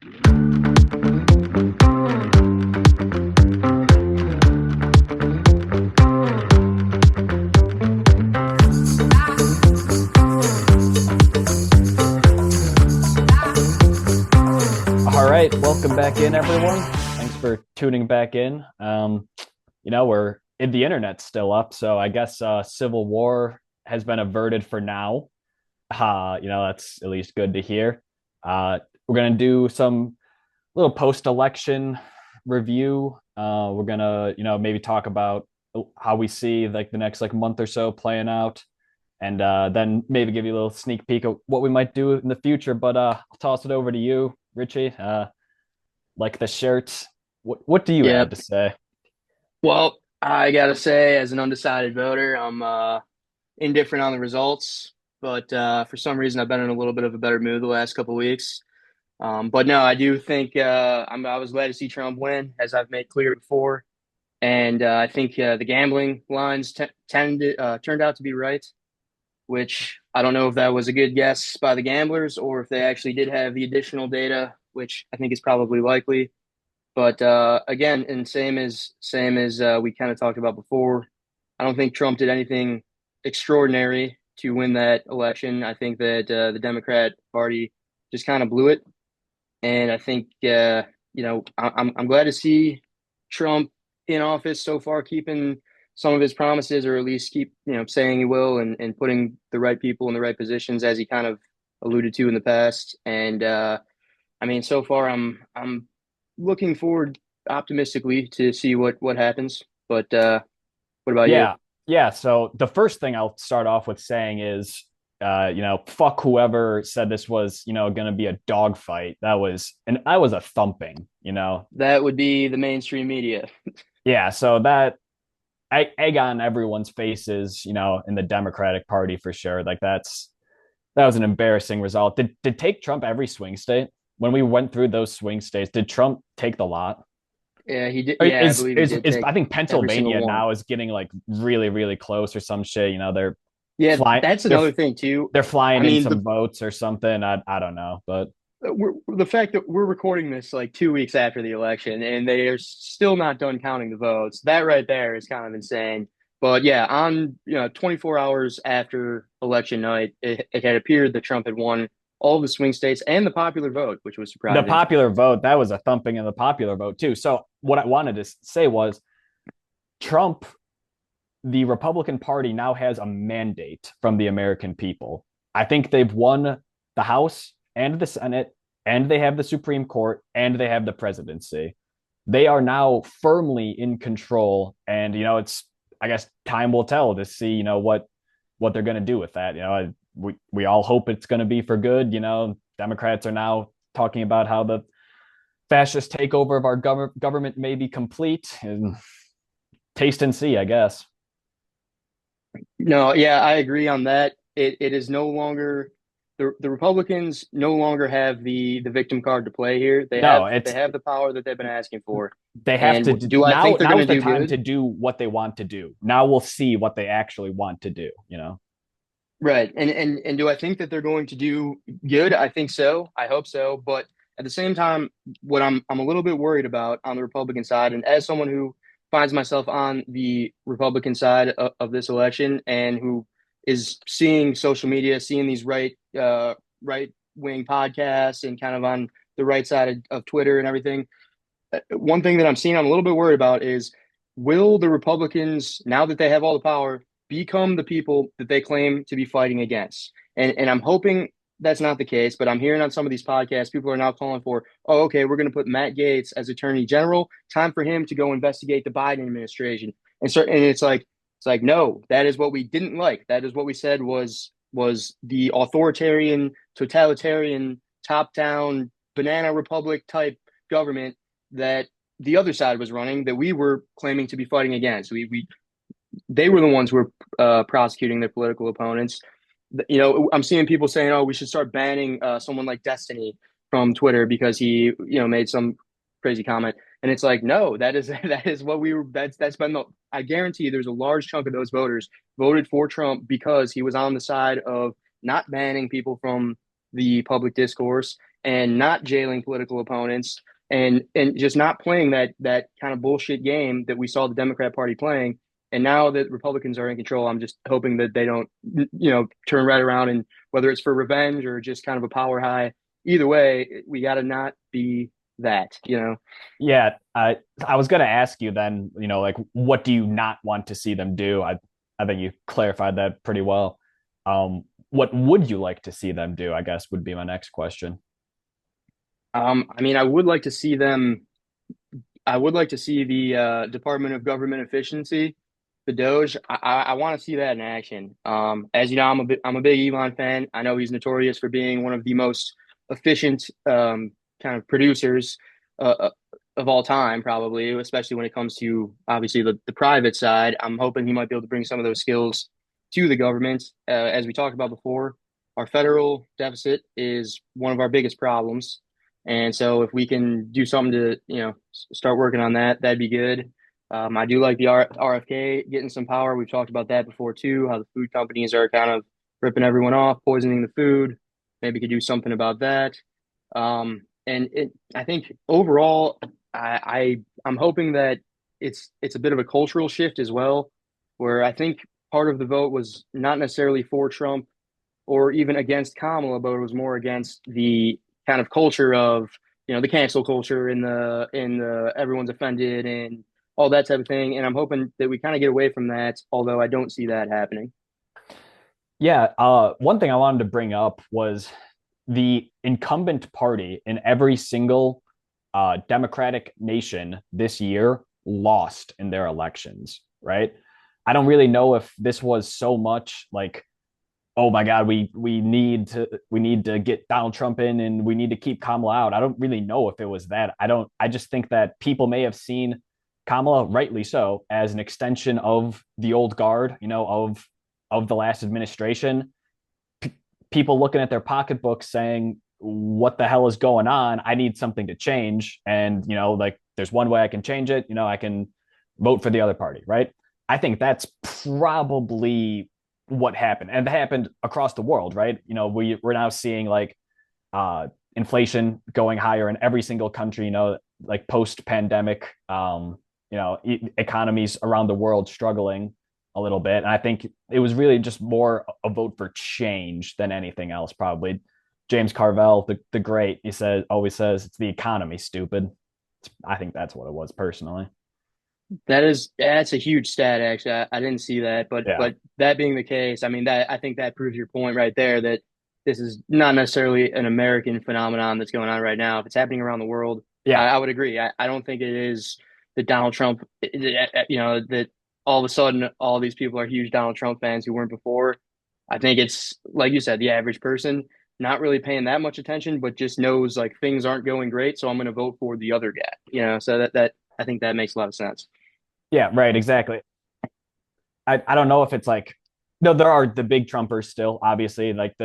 All right, welcome back in, everyone. Thanks for tuning back in. We're the internet's still up, so I guess civil war has been averted for now. That's at least good to hear. We're gonna do some little post-election review. We're gonna, maybe talk about how we see like the next like month or so playing out, and then maybe give you a little sneak peek of what we might do in the future. But I'll toss it over to you, Richie. Like the shirts. What do you Yeah. have to say? Well, I gotta say, as an undecided voter, I'm indifferent on the results, but for some reason, I've been in a little bit of a better mood the last couple of weeks. But no, I do think I was glad to see Trump win, as I've made clear before, and I think the gambling lines turned out to be right, which I don't know if that was a good guess by the gamblers or if they actually did have the additional data, which I think is probably likely. But again, and same as we kind of talked about before, I don't think Trump did anything extraordinary to win that election. I think that the Democrat Party just kind of blew it, and I think I'm glad to see Trump in office so far, keeping some of his promises, or at least keep saying he will, and putting the right people in the right positions, as he kind of alluded to in the past. And I mean, so far, I'm looking forward optimistically to see what happens. But what about you? Yeah, yeah. So the first thing I'll start off with saying is, fuck whoever said this was, going to be a dogfight. I was a thumping. That would be the mainstream media. Yeah. So that egg on everyone's faces, in the Democratic Party for sure. Like that was an embarrassing result. Did take Trump every swing state when we went through those swing states? Did Trump take the lot? Yeah, he did. Or Yeah, I believe he did is take I think every single Pennsylvania one. now is getting like really really close or some shit. Yeah, flying that's they're another thing too. they're I flying in mean, some votes or something. I don't know, but the fact that we're recording this like 2 weeks after the election and they are still not done counting the votes, that right there is kind of insane. But yeah, on 24 hours after election night, it had appeared that Trump had won all the swing states and the popular vote, which was the surprising. popular vote, that was a thumping in the popular vote too. So what I wanted to say was Trump, the Republican Party now has a mandate from the American people. I think they've won the House and the Senate, and they have the Supreme Court, and they have the presidency. They are now firmly in control, and it's, I guess, time will tell to see what they're going to do with that. We all hope it's going to be for good. Democrats are now talking about how the fascist takeover of our government may be complete, and taste and see, I guess. No, yeah, I agree on that. It is no longer the Republicans no longer have the victim card to play here. They No, have it's they have the power that they've been asking for. they have And to do I now. think they're going Now to is the do time good? to do what they want to do. Now we'll see what they actually want to do. Right. And do I think that they're going to do good? I think so. I hope so. But at the same time, what I'm a little bit worried about on the Republican side, and as someone who finds myself on the Republican side of this election and who is seeing social media, seeing these right wing podcasts and kind of on the right side of Twitter and everything, one thing that I'm seeing, I'm a little bit worried about is, will the Republicans, now that they have all the power, become the people that they claim to be fighting against? And I'm hoping that's not the case, but I'm hearing on some of these podcasts, people are now calling for, oh, okay, we're going to put Matt Gaetz as Attorney General. Time for him to go investigate the Biden administration. And it's like, no, that is what we didn't like. That is what we said was the authoritarian, totalitarian, top down banana republic type government that the other side was running, that we were claiming to be fighting against. They were the ones who were prosecuting their political opponents. I'm seeing people saying, "Oh, we should start banning someone like Destiny from Twitter because he, made some crazy comment." And it's like, no, that is that is what we were. That's been the. I guarantee there's a large chunk of those voters voted for Trump because he was on the side of not banning people from the public discourse and not jailing political opponents and just not playing that kind of bullshit game that we saw the Democrat Party playing. And now that Republicans are in control, I'm just hoping that they don't, turn right around, and whether it's for revenge or just kind of a power high, either way, we got to not be that. Yeah, I was gonna ask you then, like what do you not want to see them do? I think you clarified that pretty well. What would you like to see them do? I guess would be my next question. I mean, I would like to see the Department of Government Efficiency, the Doge. I want to see that in action. As you know, I'm a big Elon fan. I know he's notorious for being one of the most efficient kind of producers uh, of all time, probably, especially when it comes to obviously the private side. I'm hoping he might be able to bring some of those skills to the government. As we talked about before, our federal deficit is one of our biggest problems. And so if we can do something to, start working on that, that'd be good. I do like the RFK getting some power. We've talked about that before too, how the food companies are kind of ripping everyone off, poisoning the food. Maybe could do something about that. I think overall, I'm hoping that it's a bit of a cultural shift as well, where I think part of the vote was not necessarily for Trump or even against Kamala, but it was more against the kind of culture of the cancel culture and the everyone's offended and all that type of thing. And I'm hoping that we kind of get away from that, although I don't see that happening. Yeah, one thing I wanted to bring up was the incumbent party in every single Democratic nation this year lost in their elections, right? I don't really know if this was so much like, oh my God, we need to get Donald Trump in and we need to keep Kamala out. I don't really know if it was that. I just think that people may have seen Kamala, rightly so, as an extension of the old guard, of the last administration. People looking at their pocketbooks saying, what the hell is going on? I need something to change. And, like there's one way I can change it. I can vote for the other party, right? I think that's probably what happened. And it happened across the world, right? We're now seeing like inflation going higher in every single country, like post pandemic, economies around the world struggling a little bit. And I think it was really just more a vote for change than anything else, probably. James Carville, the great, always says it's the economy, stupid. I think that's what it was personally. That's a huge stat, actually. I didn't see that, but Yeah. but that being the case, I mean that I think that proves your point right there that this is not necessarily an American phenomenon that's going on right now. If it's happening around the world, Yeah. I would agree. I don't think it is that Donald Trump, that all of a sudden all these people are huge Donald Trump fans who weren't before. I think it's like you said, the average person not really paying that much attention, but just knows like things aren't going great, so I'm going to vote for the other guy. So that I think that makes a lot of sense. Yeah. Right. Exactly. I don't know if it's like, no, there are the big Trumpers still, obviously, like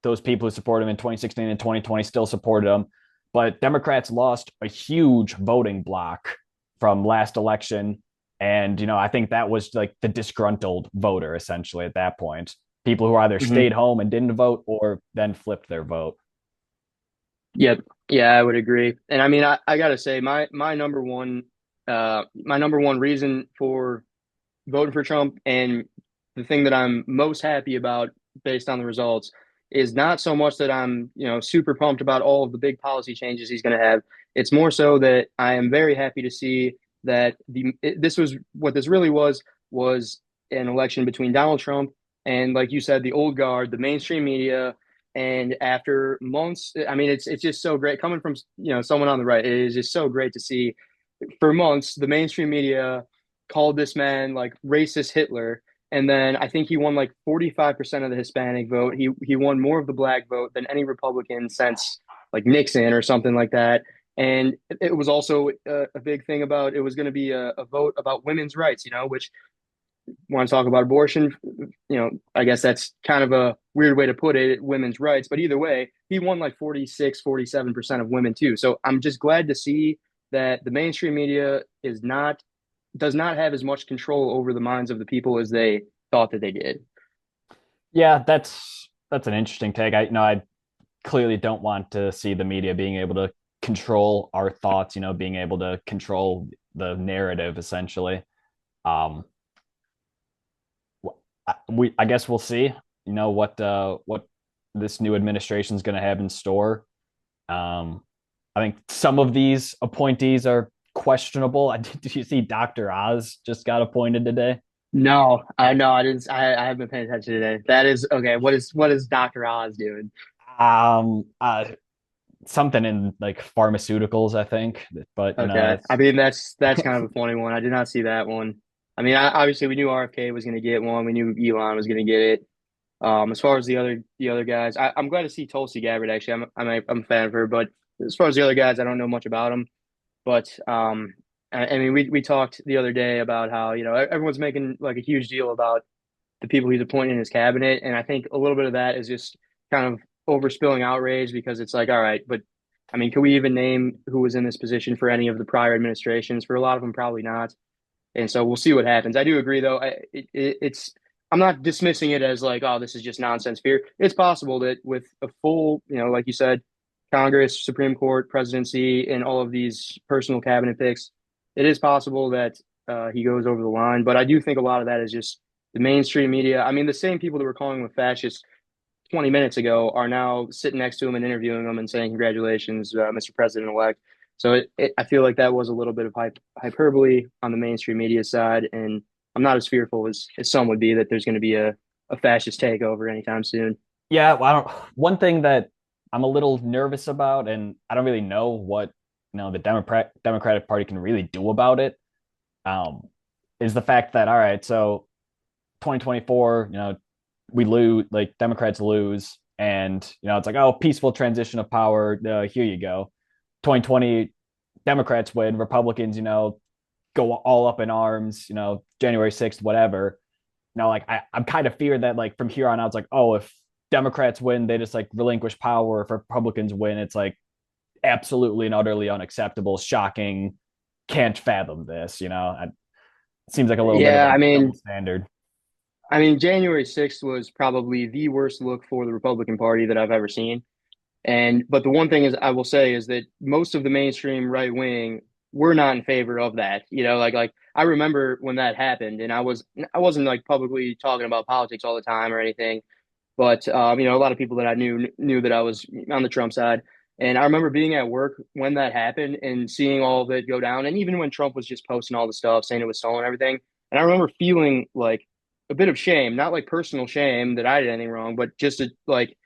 those people who support him in 2016 and 2020 still supported him. But Democrats lost a huge voting block from last election. And, I think that was like the disgruntled voter essentially at that point. People who either Mhm. stayed home and didn't vote or then flipped their vote. Yep. Yeah, I would agree. And I mean, I gotta say, my number one reason for voting for Trump and the thing that I'm most happy about based on the results is not so much that I'm, super pumped about all of the big policy changes he's going to have. It's more so that I am very happy to see that this was what this really was an election between Donald Trump and, like you said, the old guard, the mainstream media. And after months, I mean, it's just so great coming from someone on the right. It is just so great to see for months the mainstream media called this man like racist Hitler. And then I think he won like 45% of the Hispanic vote. He won more of the black vote than any Republican since like Nixon or something like that. And it was also a big thing about it was going to be a vote about women's rights, which want to talk about abortion, I guess that's kind of a weird way to put it, women's rights. But either way, he won like 46, 47% of women too. So I'm just glad to see that the mainstream media does not have as much control over the minds of the people as they thought that they did. Yeah, that's an interesting take. I clearly don't want to see the media being able to control our thoughts, being able to control the narrative essentially. Um, I guess we'll see, what this new administration is going to have in store. Um, I think some of these appointees are questionable. Did you see Dr. Oz just got appointed today? No, I know I didn't. I haven't been paying attention today. That is okay. What is Dr. Oz doing? Um, uh, Something in like pharmaceuticals, I think. But Okay, I it's mean that's kind of a funny one. I did not see that one. I mean, obviously we knew RFK was going to get one. We knew Elon was going to get it. As far as the other guys, I'm glad to see Tulsi Gabbard. Actually, I'm a fan of her. But as far as the other guys, I don't know much about them. But I mean, we talked the other day about how everyone's making like a huge deal about the people he's appointing in his cabinet, and I think a little bit of that is just kind of overspilling outrage because it's like, all right, but I mean, can we even name who was in this position for any of the prior administrations? For a lot of them, probably not. And so we'll see what happens. I do agree, though. It's I'm not dismissing it as like, oh, this is just nonsense fear. It's possible that with a full, like you said, Congress, Supreme Court, presidency, and all of these personal cabinet picks, it is possible that he goes over the line. But I do think a lot of that is just the mainstream media. I mean, the same people that were calling him a fascist 20 minutes ago are now sitting next to him and interviewing him and saying, congratulations, Mr. President-elect. So I feel like that was a little bit of hyperbole on the mainstream media side. And I'm not as fearful as some would be that there's going to be a fascist takeover anytime soon. Yeah, well, I don't. One thing that I'm a little nervous about, and I don't really know what the Democratic Party can really do about it, um, is the fact that all right, so 2024, we lose, like Democrats lose, and it's like, oh, peaceful transition of power. Here you go. 2020, Democrats win. Republicans, go all up in arms. January 6th, whatever. Like I'm kind of feared that like from here on out, it's like, oh, if Democrats win, they just like relinquish power. If Republicans win, it's like absolutely and utterly unacceptable, shocking, can't fathom this. It seems like a little bit of Yeah, a I double mean, standard. January 6th was probably the worst look for the Republican Party that I've ever seen. But the one thing is I will say is that most of the mainstream right wing were not in favor of that. Like I remember when that happened, and I wasn't like publicly talking about politics all the time or anything. But a lot of people that I knew that I was on the Trump side. And I remember being at work when that happened and seeing all of it go down. And even when Trump was just posting all the stuff, saying it was stolen and everything. And I remember feeling like a bit of shame, not like personal shame that I did anything wrong, but just like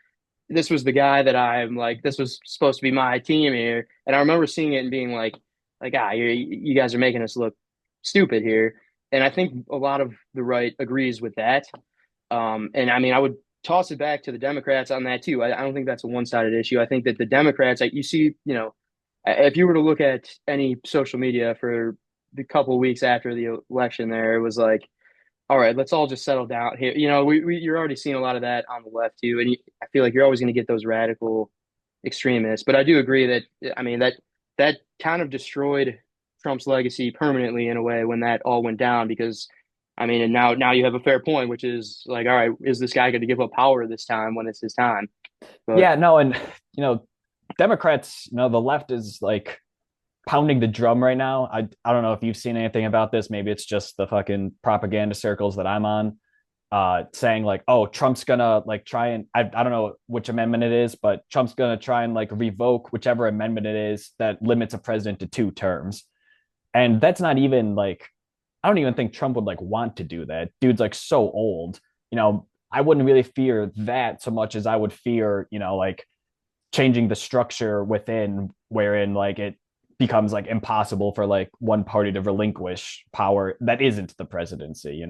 this was the guy that I'm like, this was supposed to be my team here. And I remember seeing it and being you guys are making us look stupid here. And I think a lot of the right agrees with that. And I mean, I would toss it back to the Democrats on that too. I don't think that's a one-sided issue. I think that the Democrats, like you see, if you were to look at any social media for the couple of weeks after the election, there it was like, all right, let's all just settle down here. You're already seeing a lot of that on the left too, and I feel like you're always going to get those radical extremists. But I do agree that I mean that kind of destroyed Trump's legacy permanently in a way when that all went down because I mean, and now you have a fair point, which is like, all right, is this guy going to give up power this time when it's his time? But Yeah, no, and Democrats, the left is like pounding the drum right now. I don't know if you've seen anything about this. Maybe it's just the fucking propaganda circles that I'm on, saying like, oh, Trump's gonna like try and I don't know which amendment it is, but Trump's gonna try and like revoke whichever amendment it is that limits a president to 2 terms. And that's not even like I don't even think Trump would like want to do that. Dude's like so old. I wouldn't really fear that so much as I would fear, like changing the structure within wherein like it becomes like impossible for like one party to relinquish power that isn't the presidency,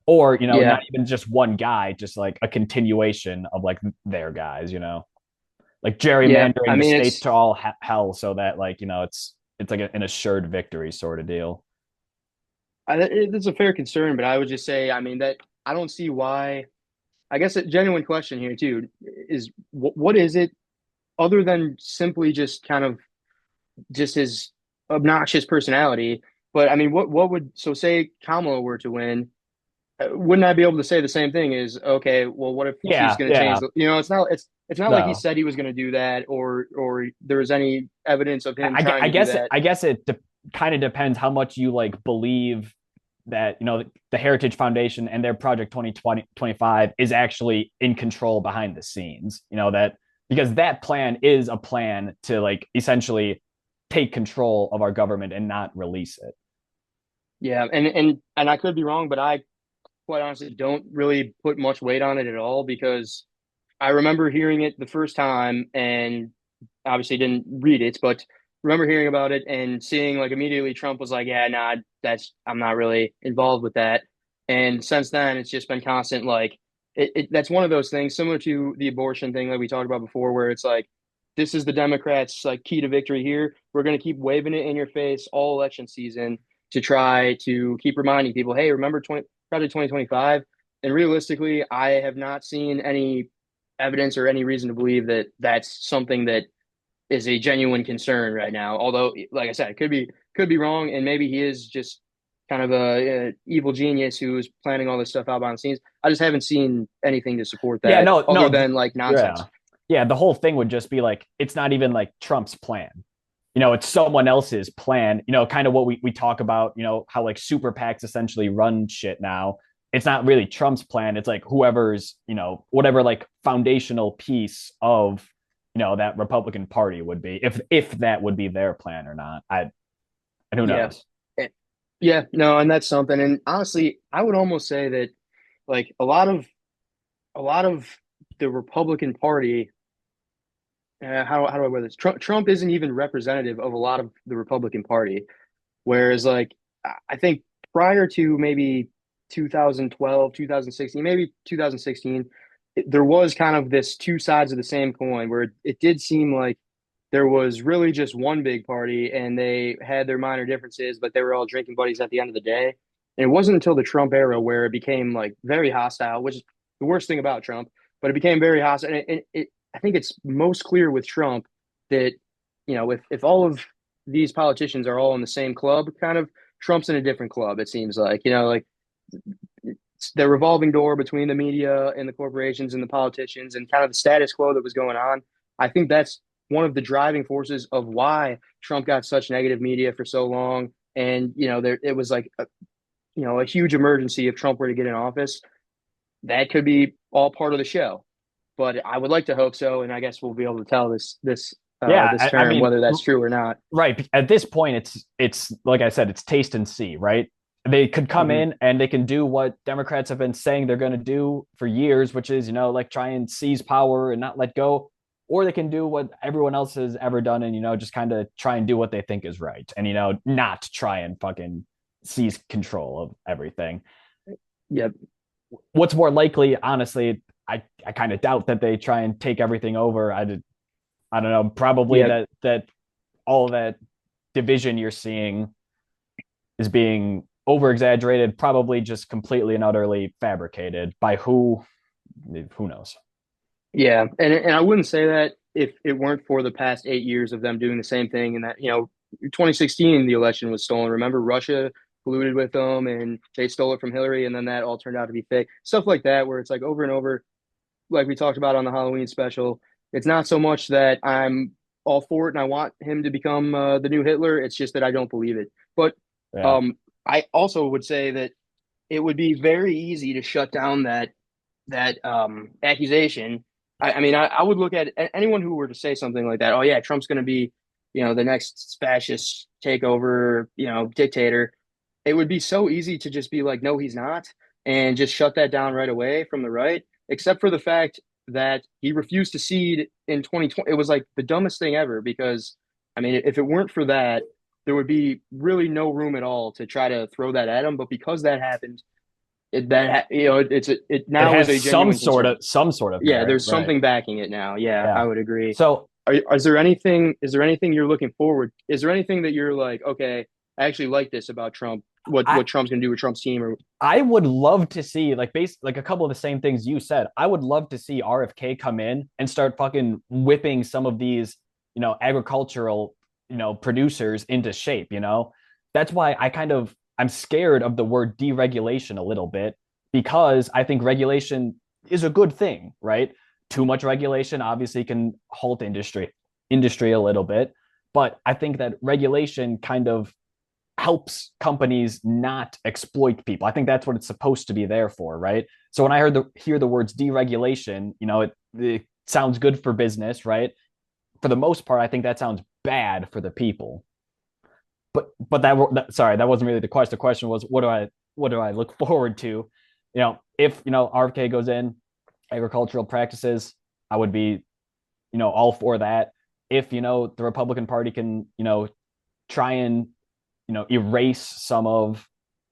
or not yeah, even just one guy, just like a continuation of like their guys, like yeah. gerrymandering I the mean, states to all hell so that like it's like an assured victory sort of deal. it's a fair concern, but I would just say, I mean, that I don't see why. I guess a genuine question here too is what is it other than simply just kind of just his obnoxious personality. But I mean, what would so say Kamala were to win? Wouldn't I be able to say the same thing? Is okay. Well, what if she's Yeah, going to change? yeah, It's not. it's not like he No, said he was going to do that, or there was any evidence of him I, trying I to do guess that. I guess it kind of depends how much you like believe that the Heritage Foundation and their Project 2025 is actually in control behind the scenes. That because that plan is a plan to like essentially take control of our government and not release it. Yeah, and I could be wrong, but I quite honestly don't really put much weight on it at all because I remember hearing it the first time and obviously didn't read it, but remember hearing about it and seeing like immediately Trump was like, yeah, nah, I'm not really involved with that. And since then, it's just been constant like that's one of those things similar to the abortion thing that we talked about before, where it's like, this is the Democrats' like key to victory here. We're going to keep waving it in your face all election season to try to keep reminding people, hey, remember Project 2025? And realistically, I have not seen any evidence or any reason to believe that that's something that is a genuine concern right now. Although, like I said, it could be wrong, and maybe he is just kind of a evil genius who is planning all this stuff out behind the scenes. I just haven't seen anything to support Yeah, that no, other no, than like yeah, nonsense. yeah. The whole thing would just be like it's not even like Trump's plan. It's someone else's plan. Kind of what we talk about. How like super PACs essentially run shit now. It's not really Trump's plan. It's like whoever's whatever like foundational piece of that Republican Party would be, if that would be their plan or not. And who Yeah. knows? Eh, Yeah, no, and that's something. And honestly, I would almost say that like a lot of the Republican Party, how do I wear this? Trump isn't even representative of a lot of the Republican Party. Whereas, like, I think prior to maybe 2012, 2016, maybe 2016, there was kind of this two sides of the same coin where it did seem like there was really just one big party and they had their minor differences, but they were all drinking buddies at the end of the day. And it wasn't until the Trump era where it became like very hostile, which is the worst thing about Trump, but it became very hostile. And I think it's most clear with Trump that, if all of these politicians are all in the same club, kind of Trump's in a different club, it seems like, like the revolving door between the media and the corporations and the politicians and kind of the status quo that was going on. I think that's one of the driving forces of why Trump got such negative media for so long. And, it was like, a huge emergency if Trump were to get in office. That could be all part of the show, but I would like to hope so. And I guess we'll be able to tell Yeah, this I term mean, whether that's true or not. right. At this point, it's like I said, it's taste and see, right? They could come Mm-hmm. in and they can do what Democrats have been saying they're going to do for years, which is, like try and seize power and not let go. Or they can do what everyone else has ever done and, just kind of try and do what they think is right and, not try and fucking seize control of everything. Yep. What's more likely, honestly, I kind of doubt that they try and take everything over. I don't know, probably Yep. that all that division you're seeing is being over exaggerated, probably just completely and utterly fabricated by who knows. Yeah, and I wouldn't say that if it weren't for the past 8 years of them doing the same thing, and that 2016 the election was stolen. Remember, Russia colluded with them, and they stole it from Hillary, and then that all turned out to be fake. Stuff like that, where it's like over and over, like we talked about on the Halloween special. It's not so much that I'm all for it and I want him to become the new Hitler. It's just that I don't believe it. But Yeah. I also would say that it would be very easy to shut down that accusation. I mean, I would look at anyone who were to say something like that. Oh yeah, Trump's going to be, the next fascist takeover, dictator. It would be so easy to just be like, no, he's not, and just shut that down right away from the right. Except for the fact that he refused to cede in 2020. It was like the dumbest thing ever because, I mean, if it weren't for that, there would be really no room at all to try to throw that at him. But because that happened, it It now is has a genuine concern. some sort of Yeah, merit, there's right? something backing it now. Yeah, Yeah. I would agree. So Is there anything? Is there anything you're looking forward? Is there anything that you're like, okay, I actually like this about Trump? I What Trump's gonna do with Trump's team? Or I would love to see like a couple of the same things you said. I would love to see RFK come in and start fucking whipping some of these, agricultural, producers into shape, That's why I'm scared of the word deregulation a little bit because I think regulation is a good thing, right? too much regulation obviously can halt industry a little bit, but I think that regulation kind of helps companies not exploit people. I think that's what it's supposed to be there for, right? So when I hear the words deregulation, it sounds good for business, right? For the most part, I think that sounds bad for the people. But sorry, that wasn't really the question. The question was, what do I look forward to? If RFK goes in, agricultural practices, I would be all for that. If the Republican Party can try and erase some of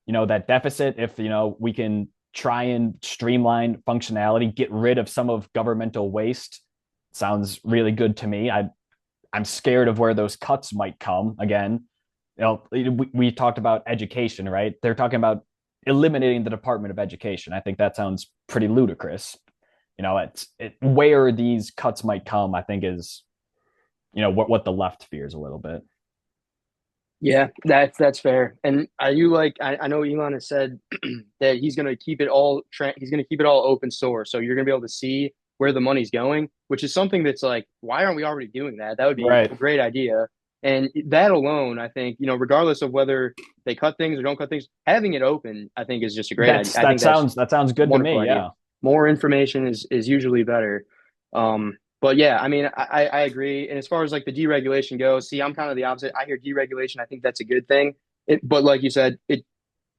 that deficit, if we can try and streamline functionality, get rid of some of governmental waste, sounds really good to me. I'm scared of where those cuts might come again. We talked about education, right? They're talking about eliminating the Department of Education. I think that sounds pretty ludicrous. Where these cuts might come, I think is what the left fears a little bit. Yeah, that's fair. And are you like I know Elon has said that he's going to keep it all he's going to keep it all open source. So you're going to be able to see where the money's going, which is something that's like, why aren't we already doing that? That would be Right. a great idea. And that alone, I think, regardless of whether they cut things or don't cut things, having it open, I think is just a great idea. That's I think that's that sounds a good to wonderful me. idea. Yeah. More information is usually better. But yeah, I mean, I agree. And as far as like the deregulation goes, see, I'm kind of the opposite. I hear deregulation. I think that's a good thing. But like you said,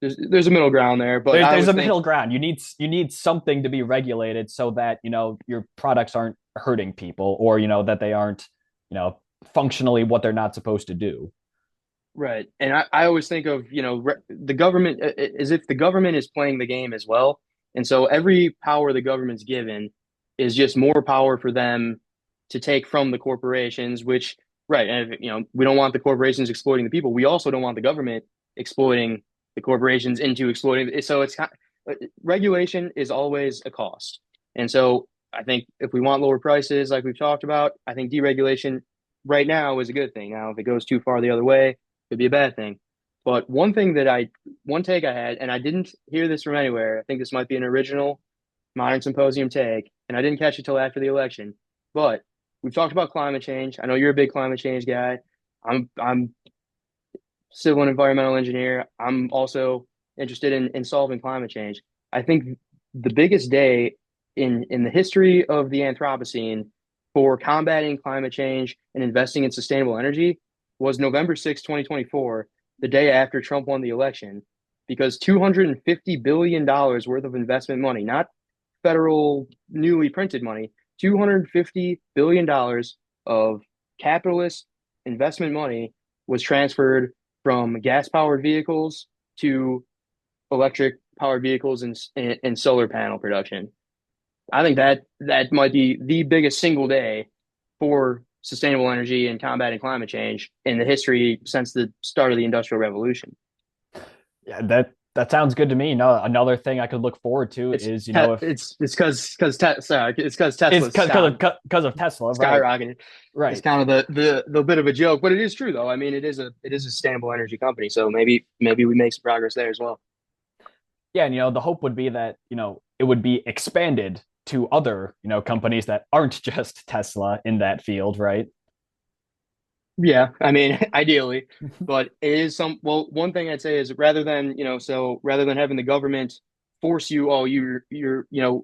there's a middle ground there. But I There's always a think, middle ground. You need something to be regulated so that your products aren't hurting people, or that they aren't functionally what they're not supposed to do. right. And I always think of, the government as if the government is playing the game as well. And so every power the government's given is just more power for them to take from the corporations, which, right. And, we don't want the corporations exploiting the people. We also don't want the government exploiting the corporations into exploiting. So regulation is always a cost. And so I think if we want lower prices, like we've talked about, I think deregulation right now is a good thing. Now, if it goes too far the other way, could be a bad thing. But one take I had, and I didn't hear this from anywhere. I think this might be an original Modern Symposium take, and I didn't catch it till after the election. But we've talked about climate change. I know you're a big climate change guy. I'm civil and environmental engineer. I'm also interested in solving climate change. I think the biggest day in the history of the Anthropocene for combating climate change and investing in sustainable energy was November 6, 2024, the day after Trump won the election, because $250 billion worth of investment money, not federal newly printed money, $250 billion of capitalist investment money was transferred from gas powered vehicles to electric powered vehicles and solar panel production. I think that might be the biggest single day for sustainable energy and combating climate change in the history since the start of the Industrial Revolution. Yeah, that sounds good to me. No, another thing I could look forward to It's is if it's because it's Tesla's because of Tesla, right? skyrocketed. It's Right. kind of the bit of a joke, but it is true though. I mean, it is a sustainable energy company, so maybe we make some progress there as well. Yeah, and the hope would be that it would be expanded to other companies that aren't just Tesla in that field, right? Yeah, I mean, ideally, but it is well, one thing I'd say is rather than having the government force you, oh,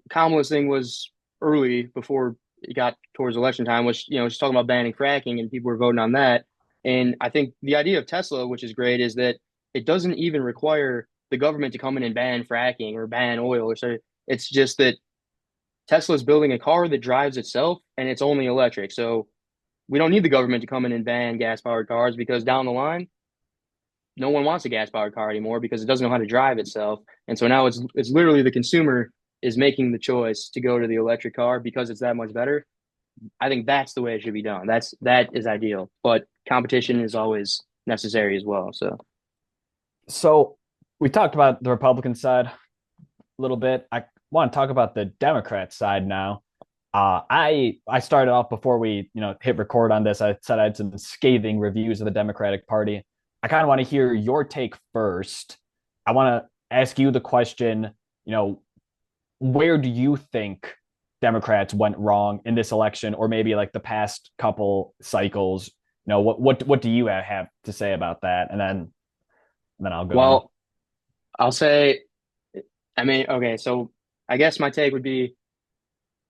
Kamala's thing was early before it got towards election time, which, she's talking about banning fracking and people were voting on that. And I think the idea of Tesla, which is great, is that it doesn't even require the government to come in and ban fracking or ban oil or so. It's just that Tesla's building a car that drives itself and it's only electric. So we don't need the government to come in and ban gas powered cars because down the line, no one wants a gas powered car anymore because it doesn't know how to drive itself. And so now it's literally the consumer is making the choice to go to the electric car because it's that much better. I think that's the way it should be done. That is ideal, but competition is always necessary as well. So we talked about the Republican side a little bit. I want to talk about the Democrat side now. I started off before we hit record on this. I said I had some scathing reviews of the Democratic Party. I kind of want to hear your take first. I want to ask you the question. Where do you think Democrats went wrong in this election, or maybe like the past couple cycles? What do you have to say about that? And then I'll go in. Well, I'll say, I mean, okay, so I guess my take would be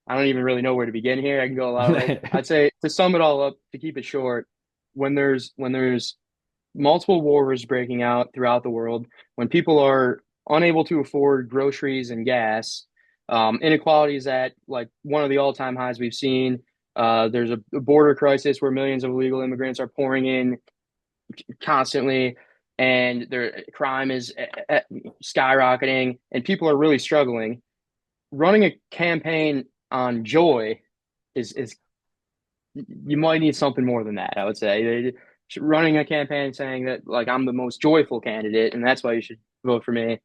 I don't even really know where to begin here. I can go a lot of ways. I'd say to sum it all up, to keep it short, when there's multiple wars breaking out throughout the world, when people are unable to afford groceries and gas, inequality is at like one of the all-time highs we've seen. There's a border crisis where millions of illegal immigrants are pouring in constantly, and their crime is skyrocketing, and people are really struggling. Running a campaign on joy is you might need something more than that. I would say running a campaign saying that like I'm the most joyful candidate and that's why you should vote for me.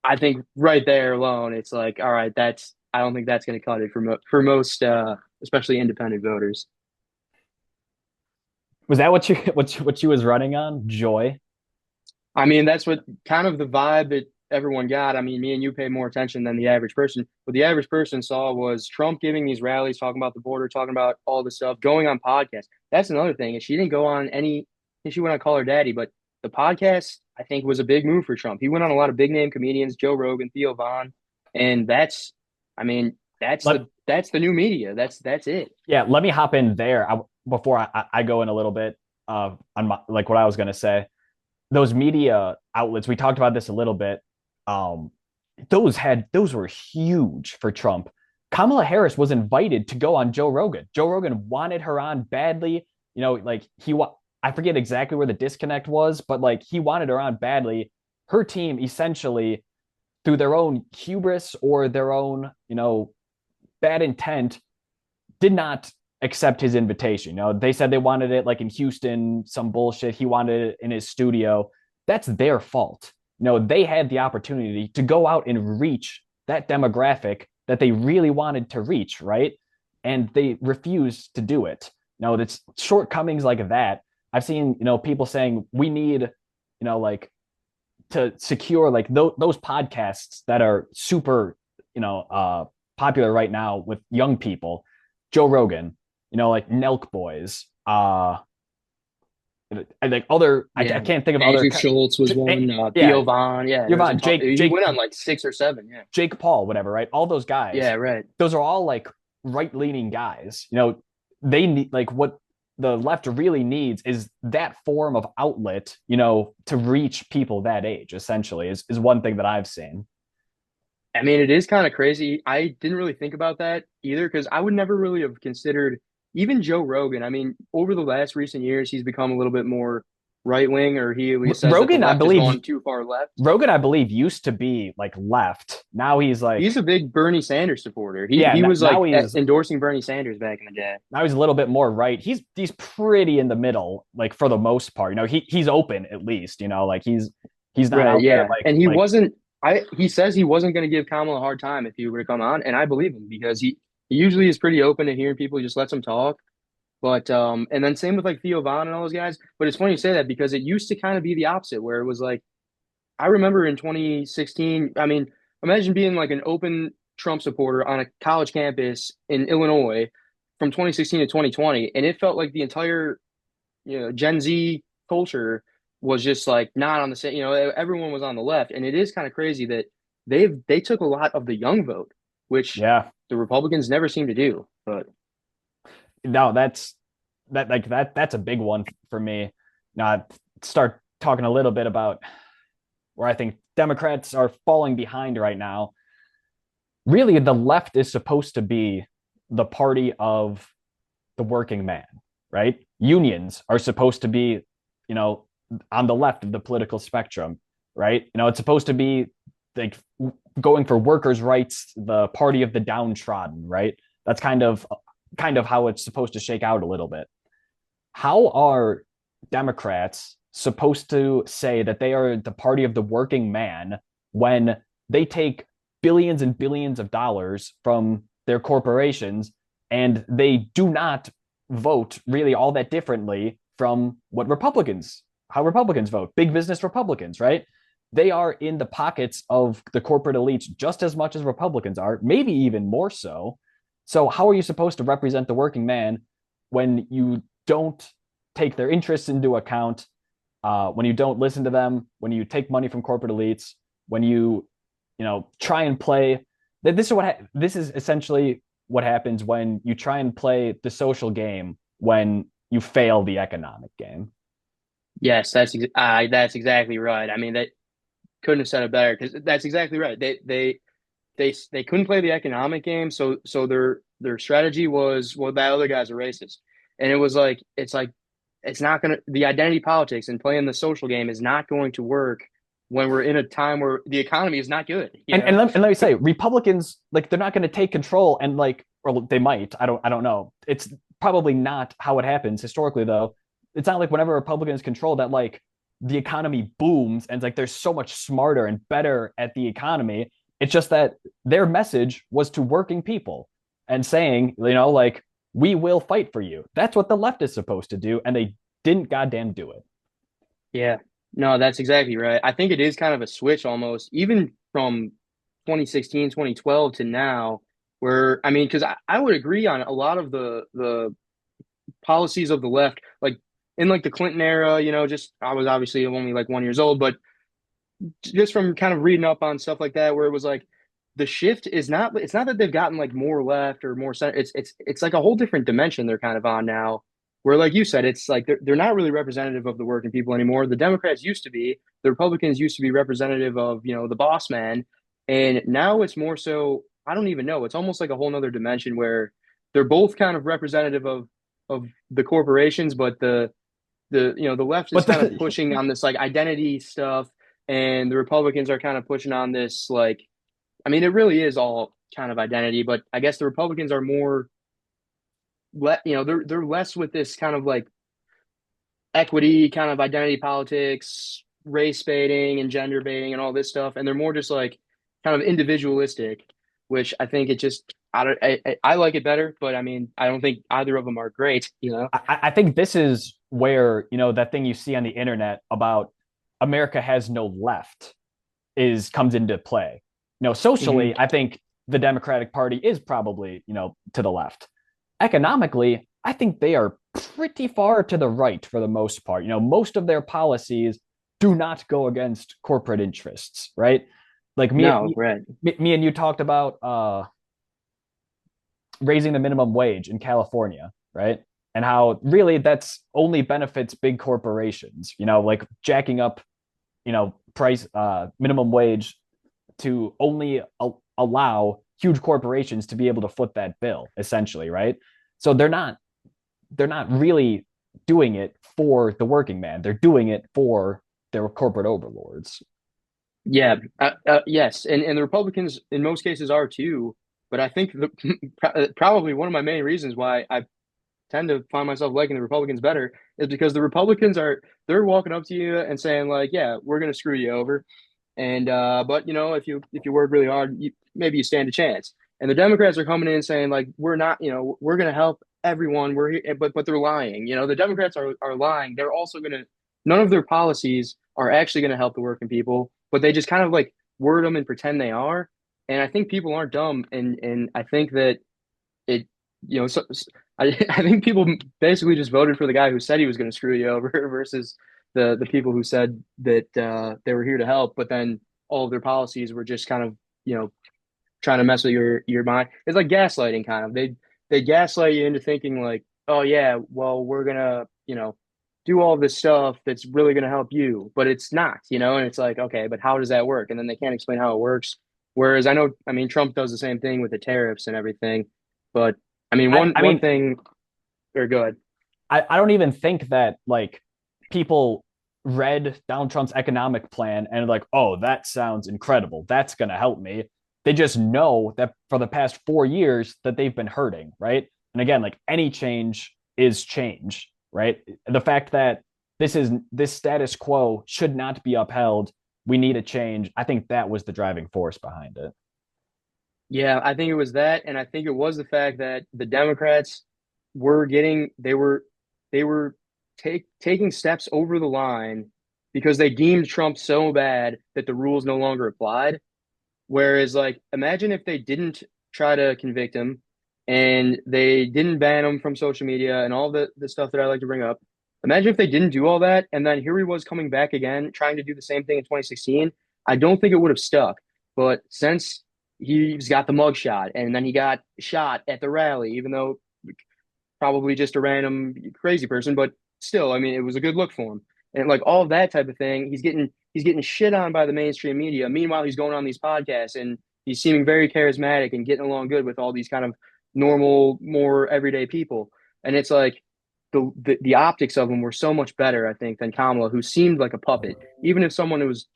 I think right there alone, it's like, all right, that's I don't think that's going to cut it for most, especially independent voters. Was that what you was running on? Joy? I mean, that's what kind of the vibe that everyone got. I mean, me and you pay more attention than the average person. What the average person saw was Trump giving these rallies, talking about the border, talking about all this stuff, going on podcasts. That's another thing. And she didn't go on any, and she went on Call Her Daddy, but the podcast, I think, was a big move for Trump. He went on a lot of big name comedians, Joe Rogan, Theo Vaughn, and I mean, Let that's the new media. That's it. Yeah, let me hop in there before I go in a little bit on like what I was going to say. Those media outlets, we talked about this a little bit. Um, those were huge for Trump. Kamala Harris was invited to go on Joe Rogan. Joe Rogan wanted her on badly. Like I forget exactly where the disconnect was, but like he wanted her on badly. Her team essentially, through their own hubris or their own, bad intent, did not accept his invitation. They said they wanted it like in Houston, some bullshit. He wanted it in his studio. That's their fault. They had the opportunity to go out and reach that demographic that they really wanted to reach, right? And they refused to do it. That's shortcomings like that. I've seen, people saying we need, like to secure like those podcasts that are super, popular right now with young people. Joe Rogan, like Nelk Boys, I like other. I Yeah. can't think of other. Andrew Schultz was one, Yeah, Theo Vaughn. Yeah, you're there's a on ton. Jake, He Jake, went on like six or seven. Yeah. Jake Paul, whatever, right? All those guys. Yeah, right. Those are all like right leaning guys. They need like what the left really needs is that form of outlet. To reach people that age. Essentially, is one thing that I've seen. I mean, it is kind of crazy. I didn't really think about that either because I would never really have considered even Joe Rogan. I mean, over the last recent years, he's become a little bit more right wing, or he at least says that the Rogan, I left has believe gone too far left. Rogan, I believe, used to be like left. Now he's He's like, a big Bernie Sanders supporter. He yeah. he was Now like he's endorsing Bernie Sanders back in the day. now he's a little bit more right. He's pretty in the middle, like for the most part. He's open at least. Like he's not Right, out there yeah. like And he like wasn't he says he wasn't going to give Kamala a hard time if he were to come on, and I believe him because he usually is pretty open to hearing people, he just lets them talk. But and then same with like Theo Vaughn and all those guys. But it's funny you say that because it used to kind of be the opposite where it was like I remember in 2016, I mean, imagine being like an open Trump supporter on a college campus in Illinois from 2016 to 2020, and it felt like the entire Gen Z culture was just like not on the same, everyone was on the left. And it is kind of crazy that they took a lot of the young vote, which yeah. the Republicans never seem to do. But No, that's a big one for me. Now start talking a little bit about where I think Democrats are falling behind right now. Really, the left is supposed to be the party of the working man, right? Unions are supposed to be, you know, on the left of the political spectrum, right? It's supposed to be like going for workers' rights, the party of the downtrodden, right? That's kind of how it's supposed to shake out a little bit. How are Democrats supposed to say that they are the party of the working man when they take billions and billions of dollars from their corporations and they do not vote really all that differently from how Republicans vote, big business Republicans, right? they are in the pockets of the corporate elites just as much as Republicans are, maybe even more so. So, how are you supposed to represent the working man when you don't take their interests into account, when you don't listen to them, when you take money from corporate elites, when you try and play? This is essentially what happens when you try and play the social game when you fail the economic game. Yes, that's exactly right. I mean, that couldn't have said it better because that's exactly right. They couldn't play the economic game, so their strategy was, well, that other guy's a racist, and it was like it's not gonna, the identity politics and playing the social game is not going to work when we're in a time where the economy is not good, you And and know? let me say, Republicans, like, they're not going to take control, and like, or they might. I don't know. It's probably not how it happens historically, though. It's not like whenever Republicans control that, like, the economy booms and it's like they're so much smarter and better at the economy. It's just that their message was to working people and saying, like, we will fight for you. That's what the left is supposed to do, and they didn't goddamn do it. Yeah. No, that's exactly right. I think it is kind of a switch almost, even from 2016, 2012 to now, where I mean, because I would agree on a lot of the policies of the left, like in like the Clinton era, just I was obviously only like 1 years old, but just from kind of reading up on stuff like that, where it was like the shift is not, it's not that they've gotten like more left or more center. It's like a whole different dimension they're kind of on now. Where, like you said, it's like they're not really representative of the working people anymore. The Democrats used to be, the Republicans used to be representative of, the boss man. And now it's more so, I don't even know. It's almost like a whole nother dimension where they're both kind of representative of the corporations, but the left is But kind of pushing on this like identity stuff, and the Republicans are kind of pushing on this, like, I mean, it really is all kind of identity, but I guess the Republicans are more they're less with this kind of like equity kind of identity politics, race baiting and gender baiting and all this stuff, and they're more just like kind of individualistic, which I think it just I like it better, but I mean, I don't think either of them are great, you know. I think this is where, that thing you see on the internet about America has no left is comes into play. Hmm. Socially, I think the Democratic Party is probably, to the left. Economically, I think they are pretty far to the right for the most part. Most of their policies do not go against corporate interests, right? Like No, right. me and you talked about raising the minimum wage in California, right? And how really that's only benefits big corporations, like jacking up, price minimum wage to only allow huge corporations to be able to foot that bill, essentially, right? So they're not really doing it for the working man. They're doing it for their corporate overlords. Yeah, yes, and the Republicans in most cases are too. But I think probably one of my main reasons why I tend to find myself liking the Republicans better is because the Republicans they're walking up to you and saying like, yeah, we're gonna screw you over, and but if you work really hard, maybe you stand a chance. And the Democrats are coming in saying like, we're not, we're gonna help everyone. We're here, but they're lying. The Democrats are lying. They're also gonna, none of their policies are actually gonna help the working people, but they just kind of like word them and pretend they are. And I think people aren't dumb, and I think that it, I think people basically just voted for the guy who said he was going to screw you over versus the people who said that they were here to help, but then all of their policies were just kind of, trying to mess with your mind. It's like gaslighting kind of. They gaslight you into thinking like, oh yeah, well, we're gonna, do all this stuff that's really gonna help you, but it's not, and it's like, okay, but how does that work? And then they can't explain how it works. Whereas I mean, Trump does the same thing with the tariffs and everything. But I mean, I, I one mean, thing, or good. I don't even think that, like, people read Donald Trump's economic plan and like, oh, that sounds incredible. That's going to help me. They just know that for the past 4 years that they've been hurting, right? And again, like, any change is change, right? The fact that this status quo should not be upheld. We need a change. I think that was the driving force behind it. Yeah, I think it was that, and I think it was the fact that the Democrats were getting, they were taking steps over the line because they deemed Trump so bad that the rules no longer applied. Whereas, like, imagine if they didn't try to convict him and they didn't ban him from social media and all the stuff that I like to bring up. Imagine if they didn't do all that and then here he was coming back again, trying to do the same thing in 2016. I don't think it would have stuck. But since he's got the mugshot and then he got shot at the rally, even though probably just a random crazy person, but still, I mean, it was a good look for him. And like all of that type of thing, he's getting shit on by the mainstream media. Meanwhile, he's going on these podcasts and he's seeming very charismatic and getting along good with all these kind of normal, more everyday people. And it's like the optics of him were so much better, I think, than Kamala, who seemed like a puppet. Even if someone who was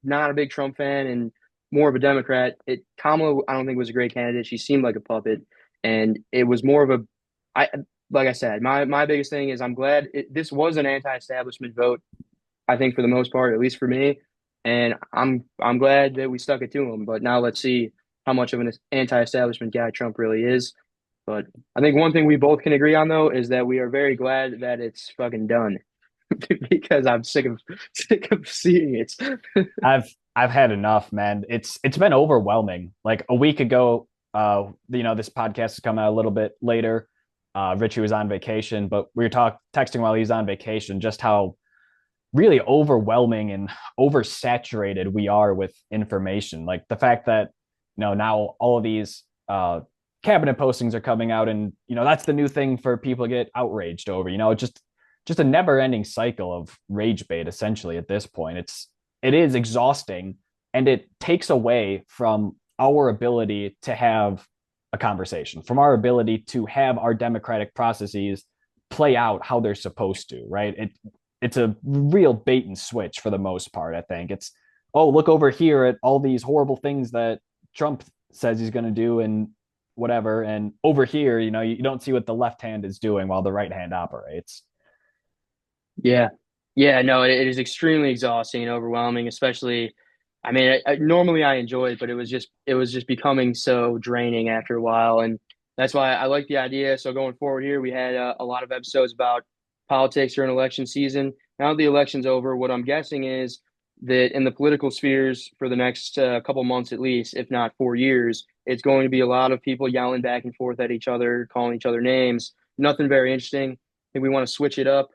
not a big Trump fan and more of a Democrat, Kamala, I don't think was a great candidate. She seemed like a puppet, and it was more of a I like I said, my biggest thing is I'm glad this was an anti-establishment vote. I think for the most part, at least for me, and I'm glad that we stuck it to him. But now let's see how much of an anti-establishment guy Trump really is. But I think one thing we both can agree on though is that we are very glad that it's fucking done because I'm sick of seeing it. I've had enough, man. It's been overwhelming. Like a week ago, this podcast is coming out a little bit later. Richie was on vacation, but we were texting while he's on vacation, just how really overwhelming and oversaturated we are with information. Like the fact that, now all of these cabinet postings are coming out and, that's the new thing for people to get outraged over, just a never ending cycle of rage bait, essentially at this point. It is exhausting and it takes away from our ability to have a conversation, from our ability to have our democratic processes play out how they're supposed to, right? It's a real bait and switch for the most part. I think it's, oh, look over here at all these horrible things that Trump says he's going to do and whatever, and over here, you don't see what the left hand is doing while the right hand operates. Yeah. Yeah, no, it is extremely exhausting and overwhelming, especially I mean, normally I enjoy it, but it was just becoming so draining after a while, and that's why I like the idea. So going forward here, we had a lot of episodes about politics during election season. Now that the election's over, what I'm guessing is that in the political spheres for the next couple months at least, if not 4 years, it's going to be a lot of people yelling back and forth at each other, calling each other names. Nothing very interesting. I think we want to switch it up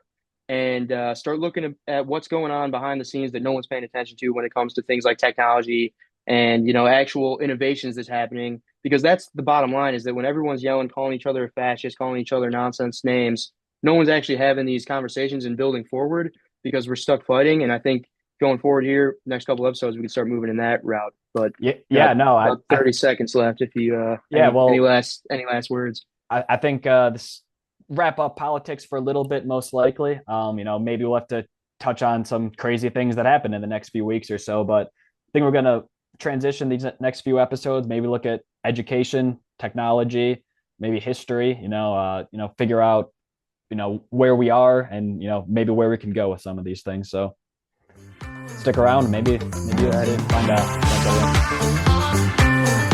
and start looking at what's going on behind the scenes that no one's paying attention to when it comes to things like technology and actual innovations that's happening. Because that's the bottom line is that when everyone's yelling, calling each other fascists, calling each other nonsense names, no one's actually having these conversations and building forward because we're stuck fighting. And I think going forward here, next couple episodes, we can start moving in that route. But Yeah, got yeah, no, about 30 seconds left. If you yeah, well, any last words. I think this wrap up politics for a little bit, most likely. Maybe we'll have to touch on some crazy things that happen in the next few weeks or so. But I think we're gonna transition these next few episodes. Maybe look at education, technology, maybe history. Figure out where we are and maybe where we can go with some of these things. So stick around. Maybe I didn't find out. Thanks, everyone.